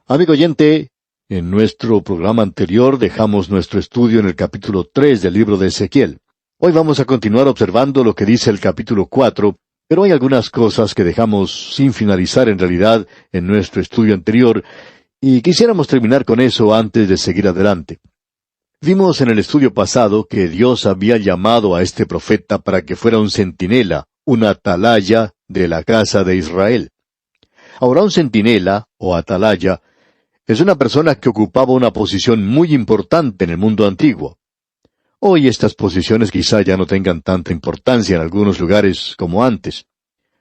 Amigo oyente, en nuestro programa anterior dejamos nuestro estudio en el capítulo 3 del libro de Ezequiel. Hoy vamos a continuar observando lo que dice el capítulo 4, pero hay algunas cosas que dejamos sin finalizar en realidad en nuestro estudio anterior, y quisiéramos terminar con eso antes de seguir adelante. Vimos en el estudio pasado que Dios había llamado a este profeta para que fuera un centinela, un atalaya de la casa de Israel. Ahora, un centinela, o atalaya, es una persona que ocupaba una posición muy importante en el mundo antiguo. Hoy estas posiciones quizá ya no tengan tanta importancia en algunos lugares como antes.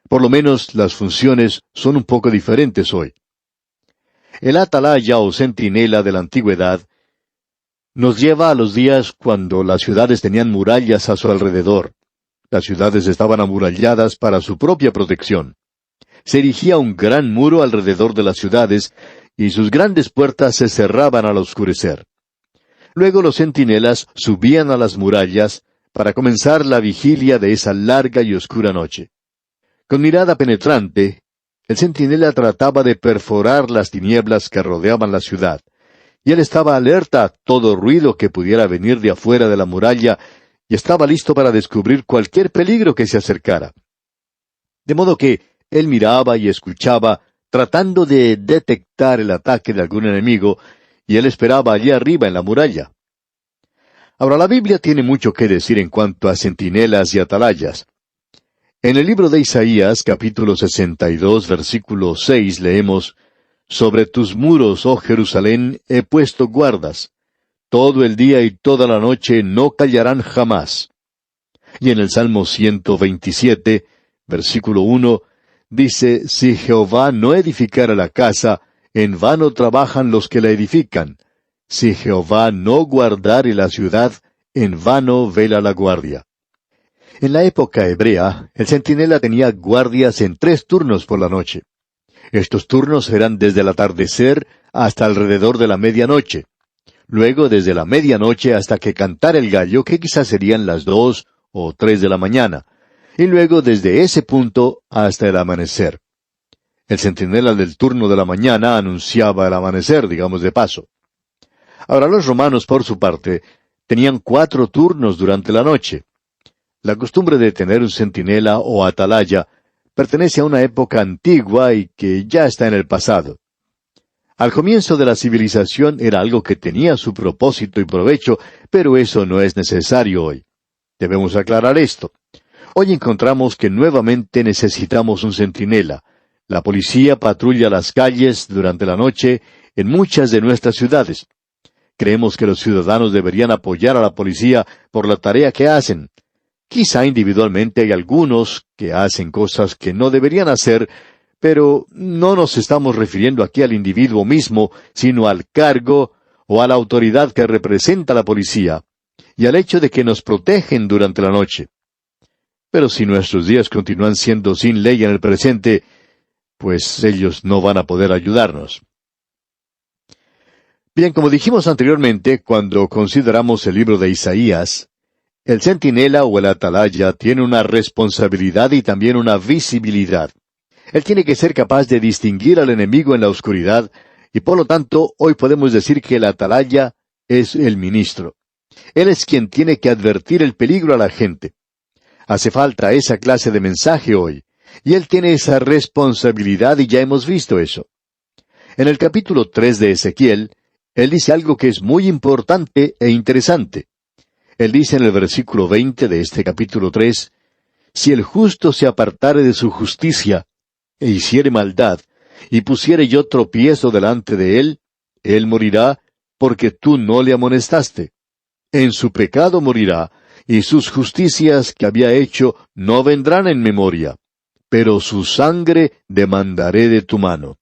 Por lo menos las funciones son un poco diferentes hoy. El atalaya o centinela de la antigüedad nos lleva a los días cuando las ciudades tenían murallas a su alrededor. Las ciudades estaban amuralladas para su propia protección. Se erigía un gran muro alrededor de las ciudades, y sus grandes puertas se cerraban al oscurecer. Luego los centinelas subían a las murallas para comenzar la vigilia de esa larga y oscura noche. Con mirada penetrante, el centinela trataba de perforar las tinieblas que rodeaban la ciudad, y él estaba alerta a todo ruido que pudiera venir de afuera de la muralla, y estaba listo para descubrir cualquier peligro que se acercara. De modo que él miraba y escuchaba, tratando de detectar el ataque de algún enemigo, y él esperaba allí arriba en la muralla. Ahora, la Biblia tiene mucho que decir en cuanto a centinelas y atalayas. En el libro de Isaías, capítulo 62, versículo 6, leemos: «Sobre tus muros, oh Jerusalén, he puesto guardas. Todo el día y toda la noche no callarán jamás». Y en el Salmo 127, versículo 1, dice: «Si Jehová no edificara la casa, en vano trabajan los que la edifican. Si Jehová no guardare la ciudad, en vano vela la guardia». En la época hebrea, el centinela tenía guardias en 3 turnos por la noche. Estos turnos eran desde el atardecer hasta alrededor de la medianoche. Luego desde la medianoche hasta que cantara el gallo, que quizás serían las 2 o 3 de la mañana. Y luego desde ese punto hasta el amanecer. El centinela del turno de la mañana anunciaba el amanecer, digamos de paso. Ahora los romanos, por su parte, tenían 4 turnos durante la noche. La costumbre de tener un centinela o atalaya pertenece a una época antigua y que ya está en el pasado. Al comienzo de la civilización era algo que tenía su propósito y provecho, pero eso no es necesario hoy. Debemos aclarar esto. Hoy encontramos que nuevamente necesitamos un centinela. La policía patrulla las calles durante la noche en muchas de nuestras ciudades. Creemos que los ciudadanos deberían apoyar a la policía por la tarea que hacen. Quizá individualmente hay algunos que hacen cosas que no deberían hacer, pero no nos estamos refiriendo aquí al individuo mismo, sino al cargo o a la autoridad que representa la policía, y al hecho de que nos protegen durante la noche. Pero si nuestros días continúan siendo sin ley en el presente, pues ellos no van a poder ayudarnos. Bien, como dijimos anteriormente, cuando consideramos el libro de Isaías, el centinela o el atalaya tiene una responsabilidad y también una visibilidad. Él tiene que ser capaz de distinguir al enemigo en la oscuridad, y por lo tanto, hoy podemos decir que el atalaya es el ministro. Él es quien tiene que advertir el peligro a la gente. Hace falta esa clase de mensaje hoy, y él tiene esa responsabilidad y ya hemos visto eso. En el capítulo 3 de Ezequiel, él dice algo que es muy importante e interesante. Él dice en el versículo 20 de este capítulo 3, «Si el justo se apartare de su justicia, e hiciere maldad, y pusiere yo tropiezo delante de él, él morirá, porque tú no le amonestaste. En su pecado morirá, y sus justicias que había hecho no vendrán en memoria, pero su sangre demandaré de tu mano».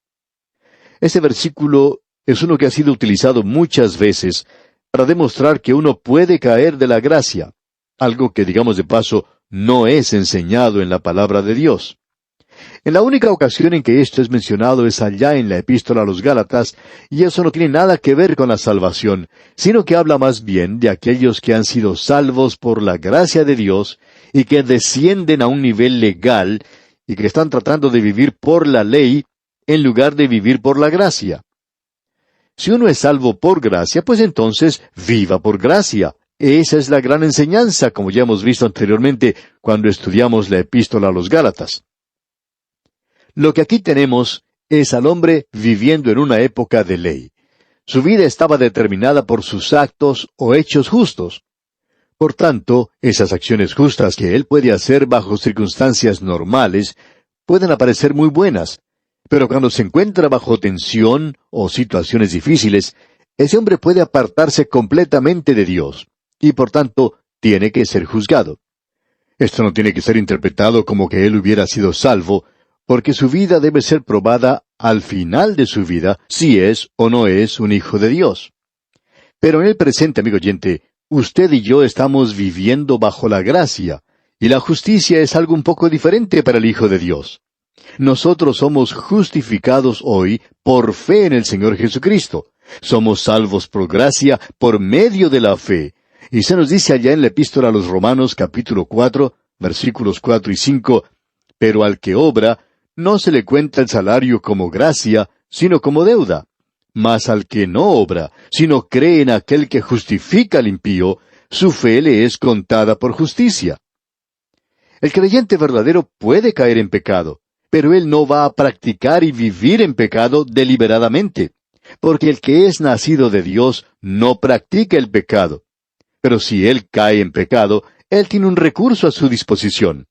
Este versículo es uno que ha sido utilizado muchas veces para demostrar que uno puede caer de la gracia, algo que, digamos de paso, no es enseñado en la palabra de Dios. En la única ocasión en que esto es mencionado es allá en la epístola a los Gálatas, y eso no tiene nada que ver con la salvación, sino que habla más bien de aquellos que han sido salvos por la gracia de Dios, y que descienden a un nivel legal, y que están tratando de vivir por la ley, en lugar de vivir por la gracia. Si uno es salvo por gracia, pues entonces viva por gracia. Esa es la gran enseñanza, como ya hemos visto anteriormente cuando estudiamos la epístola a los Gálatas. Lo que aquí tenemos es al hombre viviendo en una época de ley. Su vida estaba determinada por sus actos o hechos justos. Por tanto, esas acciones justas que él puede hacer bajo circunstancias normales pueden aparecer muy buenas, pero cuando se encuentra bajo tensión o situaciones difíciles, ese hombre puede apartarse completamente de Dios, y por tanto tiene que ser juzgado. Esto no tiene que ser interpretado como que él hubiera sido salvo, porque su vida debe ser probada al final de su vida si es o no es un hijo de Dios. Pero en el presente, amigo oyente, usted y yo estamos viviendo bajo la gracia, y la justicia es algo un poco diferente para el Hijo de Dios. Nosotros somos justificados hoy por fe en el Señor Jesucristo. Somos salvos por gracia por medio de la fe. Y se nos dice allá en la epístola a los Romanos capítulo 4, versículos 4 y 5, pero al que obra, no se le cuenta el salario como gracia, sino como deuda. Mas al que no obra, sino cree en aquel que justifica al impío, su fe le es contada por justicia. El creyente verdadero puede caer en pecado, pero él no va a practicar y vivir en pecado deliberadamente, porque el que es nacido de Dios no practica el pecado. Pero si él cae en pecado, él tiene un recurso a su disposición.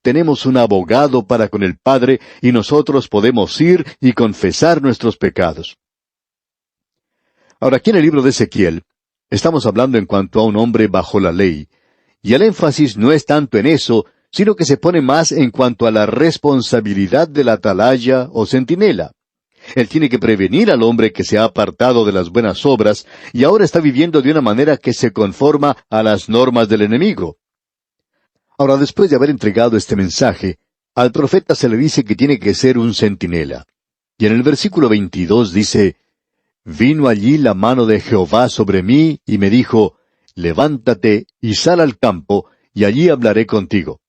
Tenemos un abogado para con el Padre y nosotros podemos ir y confesar nuestros pecados. Ahora, aquí en el libro de Ezequiel, estamos hablando en cuanto a un hombre bajo la ley, y el énfasis no es tanto en eso, sino que se pone más en cuanto a la responsabilidad del atalaya o centinela. Él tiene que prevenir al hombre que se ha apartado de las buenas obras y ahora está viviendo de una manera que se conforma a las normas del enemigo. Ahora, después de haber entregado este mensaje, al profeta se le dice que tiene que ser un centinela. Y en el versículo 22 dice, «Vino allí la mano de Jehová sobre mí, y me dijo, levántate y sal al campo, y allí hablaré contigo».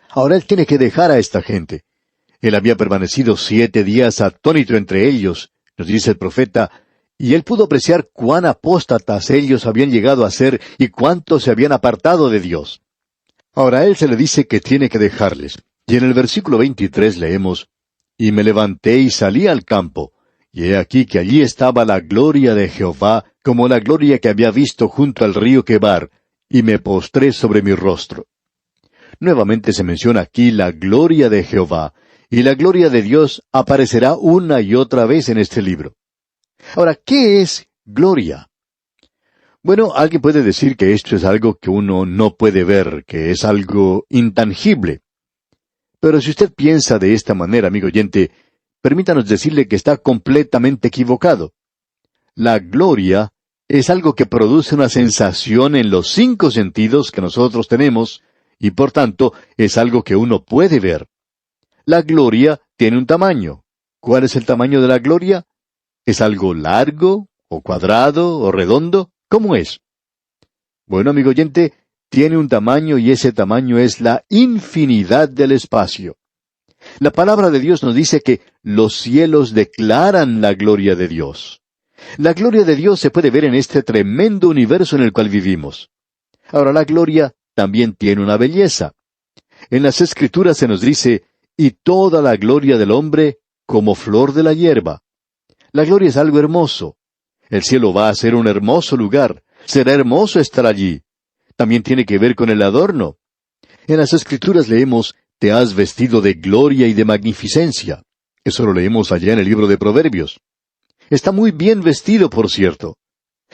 Ahora él tiene que dejar a esta gente. Él había permanecido 7 días atónito entre ellos, nos dice el profeta, y él pudo apreciar cuán apóstatas ellos habían llegado a ser y cuánto se habían apartado de Dios. Ahora a él se le dice que tiene que dejarles. Y en el versículo 23 leemos, «Y me levanté y salí al campo, y he aquí que allí estaba la gloria de Jehová, como la gloria que había visto junto al río Quebar, y me postré sobre mi rostro». Nuevamente se menciona aquí la gloria de Jehová, y la gloria de Dios aparecerá una y otra vez en este libro. Ahora, ¿qué es gloria? Bueno, alguien puede decir que esto es algo que uno no puede ver, que es algo intangible. Pero si usted piensa de esta manera, amigo oyente, permítanos decirle que está completamente equivocado. La gloria es algo que produce una sensación en los 5 sentidos que nosotros tenemos, y por tanto es algo que uno puede ver. La gloria tiene un tamaño. ¿Cuál es el tamaño de la gloria? ¿Es algo largo, o cuadrado, o redondo? ¿Cómo es? Bueno, amigo oyente, tiene un tamaño y ese tamaño es la infinidad del espacio. La palabra de Dios nos dice que los cielos declaran la gloria de Dios. La gloria de Dios se puede ver en este tremendo universo en el cual vivimos. Ahora, la gloria también tiene una belleza. En las Escrituras se nos dice, «Y toda la gloria del hombre como flor de la hierba». La gloria es algo hermoso. El cielo va a ser un hermoso lugar. Será hermoso estar allí. También tiene que ver con el adorno. En las Escrituras leemos, «Te has vestido de gloria y de magnificencia». Eso lo leemos allá en el libro de Proverbios. Está muy bien vestido, por cierto.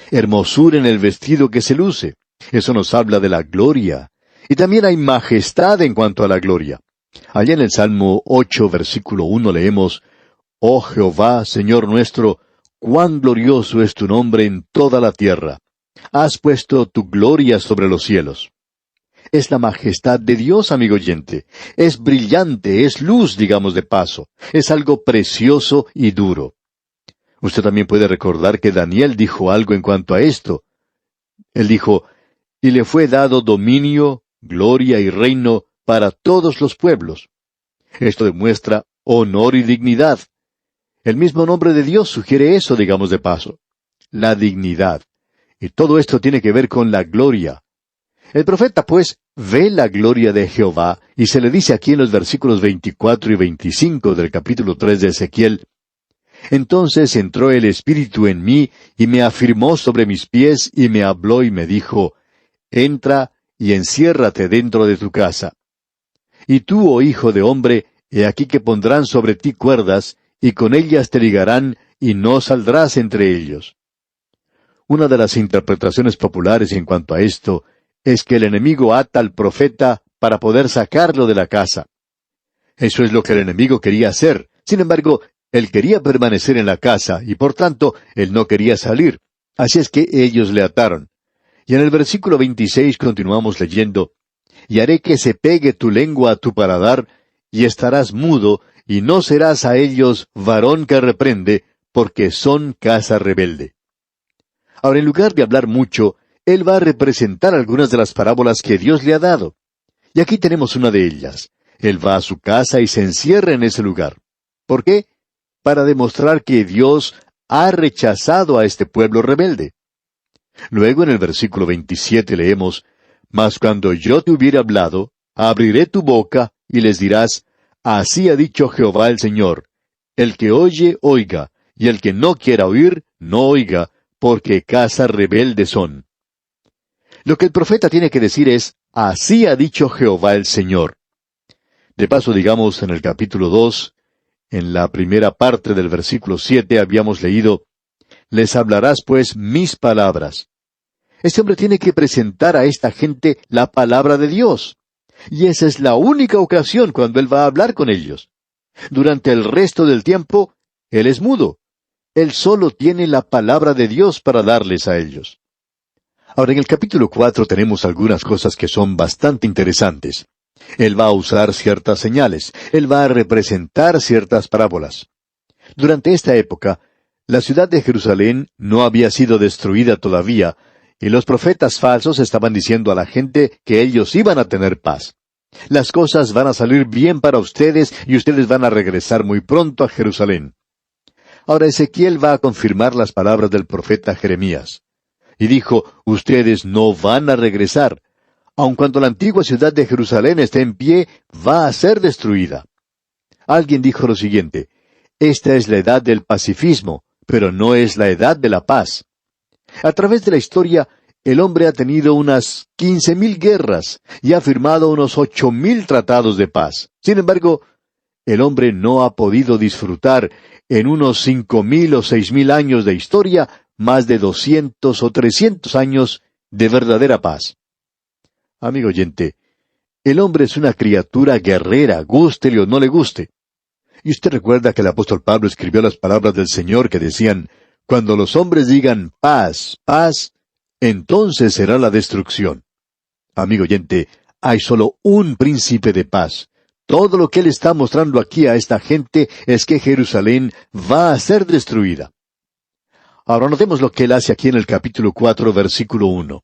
Hermosura en el vestido que se luce. Eso nos habla de la gloria. Y también hay majestad en cuanto a la gloria. Allá en el Salmo 8, versículo 1 leemos, «Oh Jehová, Señor nuestro, cuán glorioso es tu nombre en toda la tierra. Has puesto tu gloria sobre los cielos». Es la majestad de Dios, amigo oyente. Es brillante, es luz, digamos de paso. Es algo precioso y duro. Usted también puede recordar que Daniel dijo algo en cuanto a esto. Él dijo, «Y le fue dado dominio, gloria y reino para todos los pueblos». Esto demuestra honor y dignidad. El mismo nombre de Dios sugiere eso, digamos de paso. La dignidad. Y todo esto tiene que ver con la gloria. El profeta, pues, ve la gloria de Jehová, y se le dice aquí en los versículos 24 y 25 del capítulo 3 de Ezequiel: Entonces entró el Espíritu en mí, y me afirmó sobre mis pies, y me habló y me dijo: Entra y enciérrate dentro de tu casa. Y tú, oh hijo de hombre, he aquí que pondrán sobre ti cuerdas, y con ellas te ligarán, y no saldrás entre ellos. Una de las interpretaciones populares en cuanto a esto es que el enemigo ata al profeta para poder sacarlo de la casa. Eso es lo que el enemigo quería hacer. Sin embargo, él quería permanecer en la casa, y por tanto, él no quería salir. Así es que ellos le ataron. Y en el versículo 26 continuamos leyendo: Y haré que se pegue tu lengua a tu paladar, y estarás mudo, y no serás a ellos varón que reprende, porque son casa rebelde. Ahora, en lugar de hablar mucho, él va a representar algunas de las parábolas que Dios le ha dado. Y aquí tenemos una de ellas. Él va a su casa y se encierra en ese lugar. ¿Por qué? Para demostrar que Dios ha rechazado a este pueblo rebelde. Luego en el versículo 27 leemos: Mas cuando yo te hubiere hablado, abriré tu boca, y les dirás: Así ha dicho Jehová el Señor. El que oye, oiga, y el que no quiera oír, no oiga, porque casa rebelde son. Lo que el profeta tiene que decir es: Así ha dicho Jehová el Señor. De paso, digamos, en el capítulo 2, en la primera parte del versículo 7, habíamos leído: Les hablarás pues mis palabras. Este hombre tiene que presentar a esta gente la palabra de Dios. Y esa es la única ocasión cuando él va a hablar con ellos. Durante el resto del tiempo, él es mudo. Él solo tiene la palabra de Dios para darles a ellos. Ahora, en el capítulo 4 tenemos algunas cosas que son bastante interesantes. Él va a usar ciertas señales. Él va a representar ciertas parábolas. Durante esta época, la ciudad de Jerusalén no había sido destruida todavía, y los profetas falsos estaban diciendo a la gente que ellos iban a tener paz. Las cosas van a salir bien para ustedes, y ustedes van a regresar muy pronto a Jerusalén. Ahora Ezequiel va a confirmar las palabras del profeta Jeremías. Y dijo: Ustedes no van a regresar. Aun cuando la antigua ciudad de Jerusalén esté en pie, va a ser destruida. Alguien dijo lo siguiente: Esta es la edad del pacifismo, pero no es la edad de la paz. A través de la historia, el hombre ha tenido unas 15,000 guerras y ha firmado unos 8,000 tratados de paz. Sin embargo, el hombre no ha podido disfrutar en unos 5,000 o 6,000 años de historia más de 200 o 300 años de verdadera paz. Amigo oyente, el hombre es una criatura guerrera, gústele o no le guste. Y usted recuerda que el apóstol Pablo escribió las palabras del Señor que decían: Cuando los hombres digan paz, paz, entonces será la destrucción. Amigo oyente, hay solo un príncipe de paz. Todo lo que él está mostrando aquí a esta gente es que Jerusalén va a ser destruida. Ahora notemos lo que él hace aquí en el capítulo 4, versículo 1.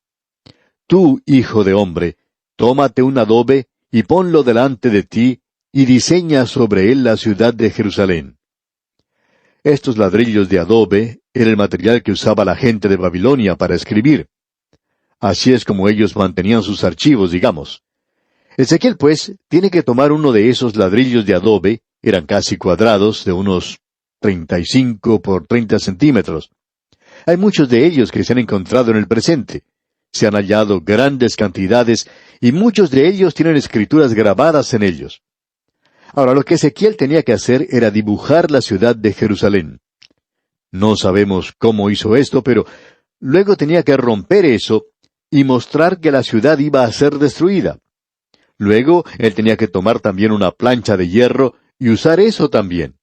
Tú, hijo de hombre, tómate un adobe y ponlo delante de ti, y diseña sobre él la ciudad de Jerusalén. Estos ladrillos de adobe era el material que usaba la gente de Babilonia para escribir. Así es como ellos mantenían sus archivos, digamos. Ezequiel, pues, tiene que tomar uno de esos ladrillos de adobe, eran casi cuadrados, de unos 35 por 30 centímetros. Hay muchos de ellos que se han encontrado en el presente. Se han hallado grandes cantidades, y muchos de ellos tienen escrituras grabadas en ellos. Ahora, lo que Ezequiel tenía que hacer era dibujar la ciudad de Jerusalén. No sabemos cómo hizo esto, pero luego tenía que romper eso y mostrar que la ciudad iba a ser destruida. Luego, él tenía que tomar también una plancha de hierro y usar eso también.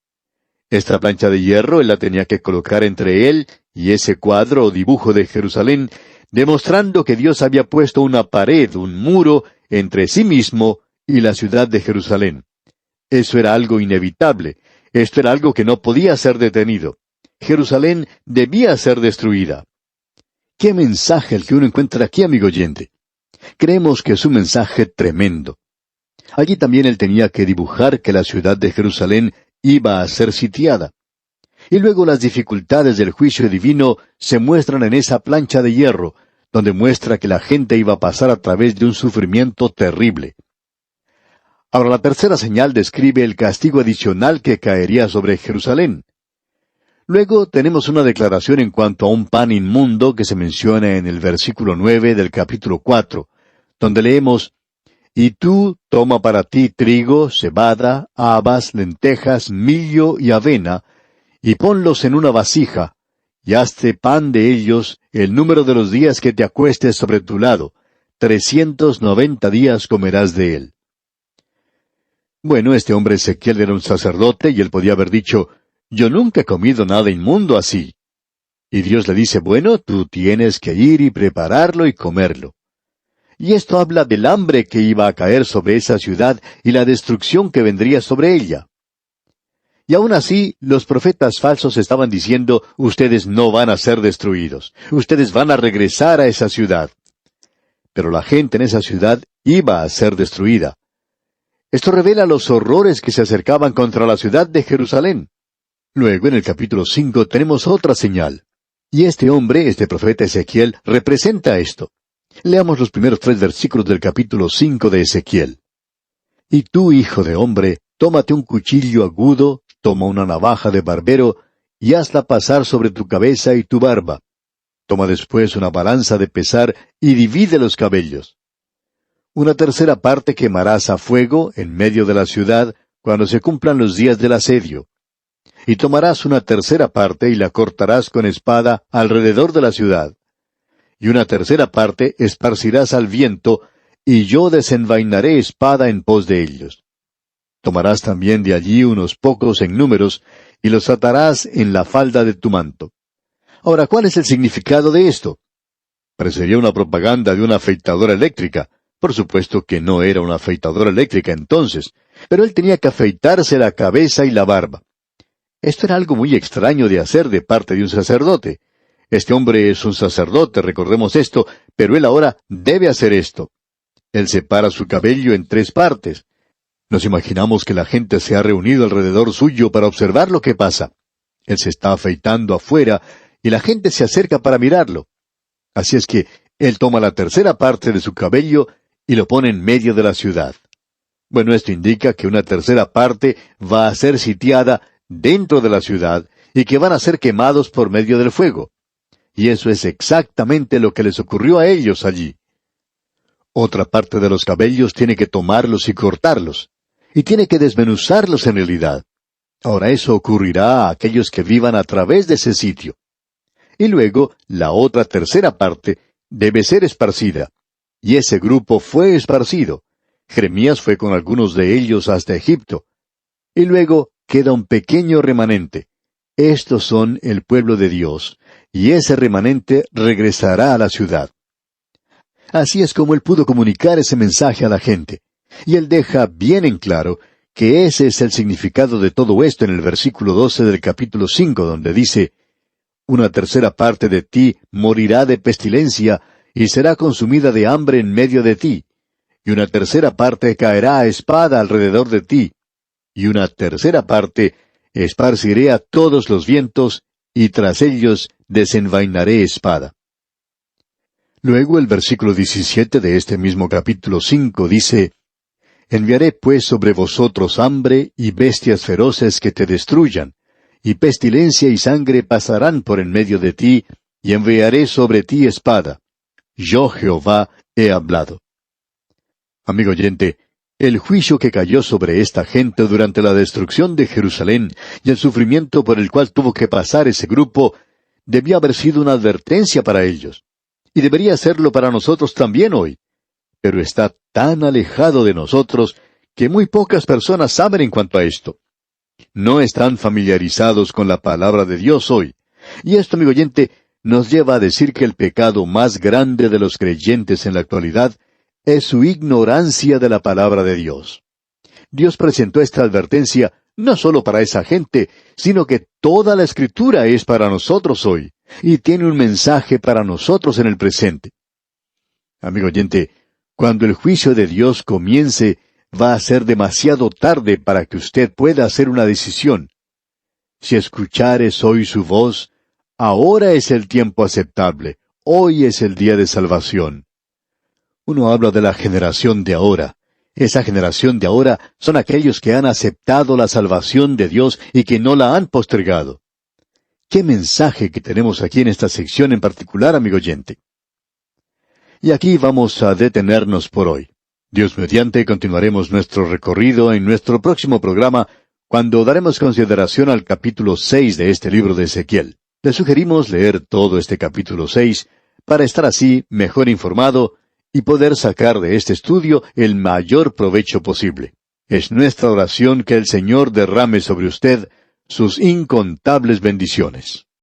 Esta plancha de hierro él la tenía que colocar entre él y ese cuadro o dibujo de Jerusalén, demostrando que Dios había puesto una pared, un muro, entre sí mismo y la ciudad de Jerusalén. Eso era algo inevitable. Esto era algo que no podía ser detenido. Jerusalén debía ser destruida. ¿Qué mensaje el que uno encuentra aquí, amigo oyente? Creemos que es un mensaje tremendo. Allí también él tenía que dibujar que la ciudad de Jerusalén iba a ser sitiada. Y luego las dificultades del juicio divino se muestran en esa plancha de hierro, donde muestra que la gente iba a pasar a través de un sufrimiento terrible. Ahora, la tercera señal describe el castigo adicional que caería sobre Jerusalén. Luego tenemos una declaración en cuanto a un pan inmundo que se menciona en el versículo 9 del capítulo 4, donde leemos: «Y tú toma para ti trigo, cebada, habas, lentejas, millo y avena, y ponlos en una vasija, y hazte pan de ellos el número de los días que te acuestes sobre tu lado. 390 días comerás de él». Bueno, este hombre Ezequiel era un sacerdote y él podía haber dicho: «Yo nunca he comido nada inmundo así». Y Dios le dice: «Bueno, tú tienes que ir y prepararlo y comerlo». Y esto habla del hambre que iba a caer sobre esa ciudad y la destrucción que vendría sobre ella. Y aún así, los profetas falsos estaban diciendo: «Ustedes no van a ser destruidos. Ustedes van a regresar a esa ciudad». Pero la gente en esa ciudad iba a ser destruida. Esto revela los horrores que se acercaban contra la ciudad de Jerusalén. Luego, en el capítulo 5, tenemos otra señal. Y este hombre, este profeta Ezequiel, representa esto. Leamos los primeros 3 versículos del capítulo 5 de Ezequiel. «Y tú, hijo de hombre, tómate un cuchillo agudo, toma una navaja de barbero, y hazla pasar sobre tu cabeza y tu barba. Toma después una balanza de pesar, y divide los cabellos. Una tercera parte quemarás a fuego en medio de la ciudad, cuando se cumplan los días del asedio. Y tomarás una tercera parte y la cortarás con espada alrededor de la ciudad. Y una tercera parte esparcirás al viento, y yo desenvainaré espada en pos de ellos. Tomarás también de allí unos pocos en números, y los atarás en la falda de tu manto». Ahora, ¿cuál es el significado de esto? Parecería una propaganda de una afeitadora eléctrica. Por supuesto que no era una afeitadora eléctrica entonces, pero él tenía que afeitarse la cabeza y la barba. Esto era algo muy extraño de hacer de parte de un sacerdote. Este hombre es un sacerdote, recordemos esto, pero él ahora debe hacer esto. Él separa su cabello en 3 partes. Nos imaginamos que la gente se ha reunido alrededor suyo para observar lo que pasa. Él se está afeitando afuera y la gente se acerca para mirarlo. Así es que él toma la tercera parte de su cabello y lo pone en medio de la ciudad. Bueno, esto indica que una tercera parte va a ser sitiada dentro de la ciudad y que van a ser quemados por medio del fuego. Y eso es exactamente lo que les ocurrió a ellos allí. Otra parte de los cabellos tiene que tomarlos y cortarlos, y tiene que desmenuzarlos en realidad. Ahora eso ocurrirá a aquellos que vivan a través de ese sitio. Y luego, la otra tercera parte debe ser esparcida. Y ese grupo fue esparcido. Jeremías fue con algunos de ellos hasta Egipto. Y luego queda un pequeño remanente. Estos son el pueblo de Dios, y ese remanente regresará a la ciudad. Así es como él pudo comunicar ese mensaje a la gente. Y él deja bien en claro que ese es el significado de todo esto en el versículo 12 del capítulo 5, donde dice: «Una tercera parte de ti morirá de pestilencia, y será consumida de hambre en medio de ti. Y una tercera parte caerá a espada alrededor de ti. Y una tercera parte esparciré a todos los vientos, y tras ellos desenvainaré espada». Luego el versículo 17 de este mismo capítulo 5 dice: «Enviaré pues sobre vosotros hambre y bestias feroces que te destruyan, y pestilencia y sangre pasarán por en medio de ti, y enviaré sobre ti espada. Yo Jehová he hablado». Amigo oyente, el juicio que cayó sobre esta gente durante la destrucción de Jerusalén y el sufrimiento por el cual tuvo que pasar ese grupo, debía haber sido una advertencia para ellos. Y debería serlo para nosotros también hoy. Pero está tan alejado de nosotros que muy pocas personas saben en cuanto a esto. No están familiarizados con la palabra de Dios hoy. Y esto, amigo oyente, nos lleva a decir que el pecado más grande de los creyentes en la actualidad es su ignorancia de la palabra de Dios. Dios presentó esta advertencia no solo para esa gente, sino que toda la Escritura es para nosotros hoy, y tiene un mensaje para nosotros en el presente. Amigo oyente, cuando el juicio de Dios comience, va a ser demasiado tarde para que usted pueda hacer una decisión. si escuchares hoy su voz, ahora es el tiempo aceptable, hoy es el día de salvación. Uno habla de la generación de ahora. Esa generación de ahora son aquellos que han aceptado la salvación de Dios y que no la han postergado. ¿Qué mensaje que tenemos aquí en esta sección en particular, amigo oyente? Y aquí vamos a detenernos por hoy. Dios mediante, continuaremos nuestro recorrido en nuestro próximo programa, cuando daremos consideración al capítulo 6 de este libro de Ezequiel. Le sugerimos leer todo este capítulo 6 para estar así mejor informado y poder sacar de este estudio el mayor provecho posible. Es nuestra oración que el Señor derrame sobre usted sus incontables bendiciones.